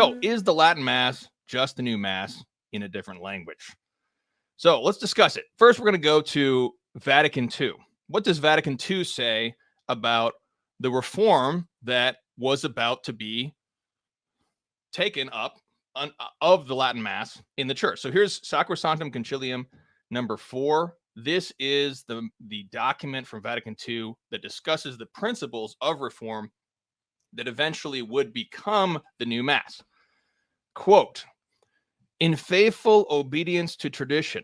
So is the Latin Mass just the new Mass in a different language? So let's discuss it. First, we're going to go to Vatican II. What does Vatican II say about the reform that was about to be taken up of the Latin Mass in the church? So here's Sacrosanctum Concilium number 4. This is the document from Vatican II that discusses the principles of reform that eventually would become the new Mass. Quote, in faithful obedience to tradition,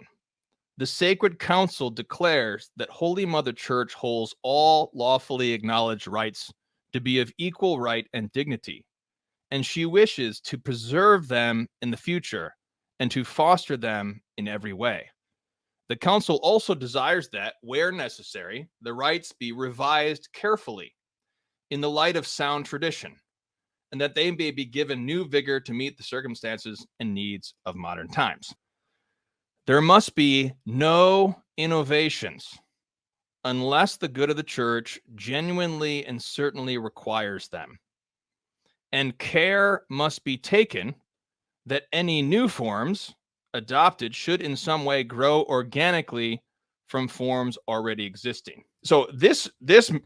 the Sacred Council declares that Holy Mother Church holds all lawfully acknowledged rights to be of equal right and dignity, and she wishes to preserve them in the future and to foster them in every way. The Council also desires that, where necessary, the rights be revised carefully in the light of sound tradition, and that they may be given new vigor to meet the circumstances and needs of modern times. There must be no innovations unless the good of the church genuinely and certainly requires them. And care must be taken that any new forms adopted should in some way grow organically from forms already existing. So this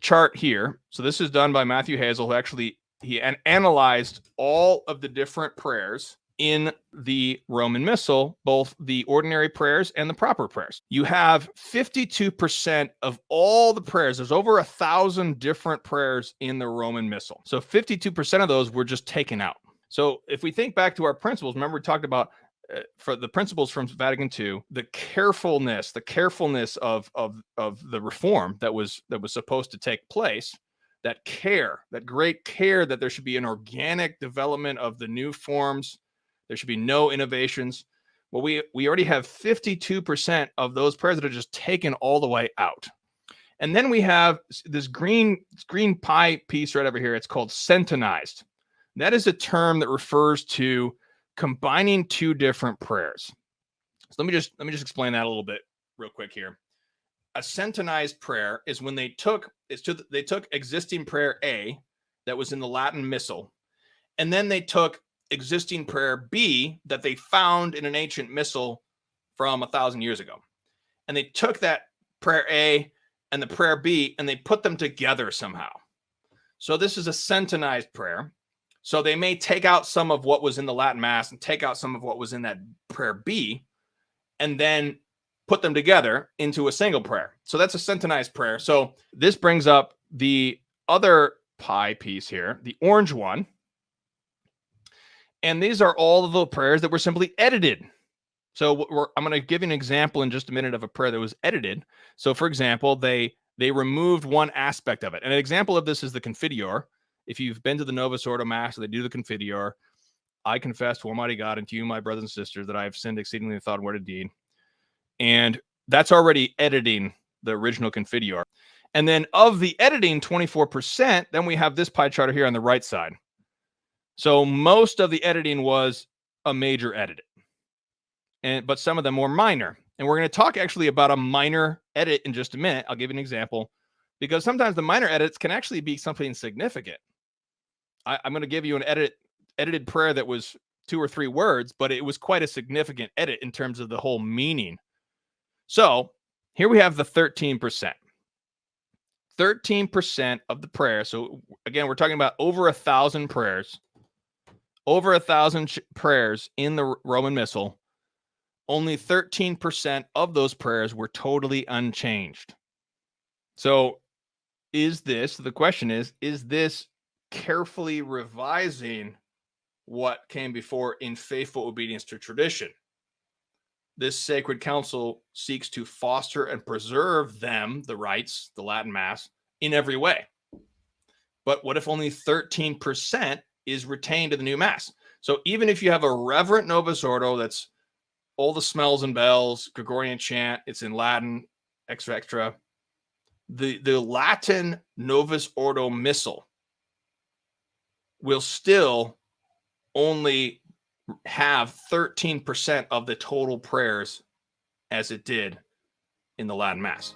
chart here, so this is done by Matthew Hazel, who actually he analyzed all of the different prayers in the Roman Missal, both the ordinary prayers and the proper prayers. You have 52% of all the prayers. There's over 1,000 different prayers in the Roman Missal. So 52% of those were just taken out. So if we think back to our principles, remember we talked about for the principles from Vatican II, the carefulness of the reform that was supposed to take place. That care, that great care that there should be an organic development of the new forms. There should be no innovations. Well, we already have 52% of those prayers that are just taken all the way out. And then we have this green pie piece right over here. It's called centenized. That is a term that refers to combining two different prayers. So let me just explain that a little bit real quick here. A centenized prayer is when they took existing prayer A that was in the Latin Missal, and then they took existing prayer B that they found in an ancient missal from 1,000 years ago, and they took that prayer A and the prayer B and they put them together somehow. So this is a centenized prayer. So they may take out some of what was in the Latin Mass and take out some of what was in that prayer B, and then put them together into a single prayer. So that's a centenized prayer. So this brings up the other pie piece here, the orange one. And these are all of the prayers that were simply edited. So I'm going to give you an example in just a minute of a prayer that was edited. So for example, they removed one aspect of it. And an example of this is the Confiteor. If you've been to the Novus Ordo Mass, they do the Confiteor. I confess to Almighty God and to you, my brothers and sisters, that I have sinned exceedingly in thought, word, and deed. And that's already editing the original Confiteor. And then of the editing 24%, then we have this pie chart here on the right side. So most of the editing was a major edit, but some of them were minor. And we're going to talk actually about a minor edit in just a minute. I'll give you an example, because sometimes the minor edits can actually be something significant. I'm going to give you an edited prayer that was 2 or 3 words, but it was quite a significant edit in terms of the whole meaning. So here we have the 13%. 13% of the prayer. So again, we're talking about over 1,000 prayers. Over 1,000 prayers in the Roman Missal. Only 13% of those prayers were totally unchanged. So the question is this carefully revising what came before in faithful obedience to tradition? This Sacred Council seeks to foster and preserve them, the rites, the Latin Mass, in every way. But what if only 13% is retained in the new Mass? So even if you have a reverent Novus Ordo that's all the smells and bells, Gregorian chant, it's in Latin, etc. The Latin Novus Ordo Missal will still only have 13% of the total prayers as it did in the Latin Mass.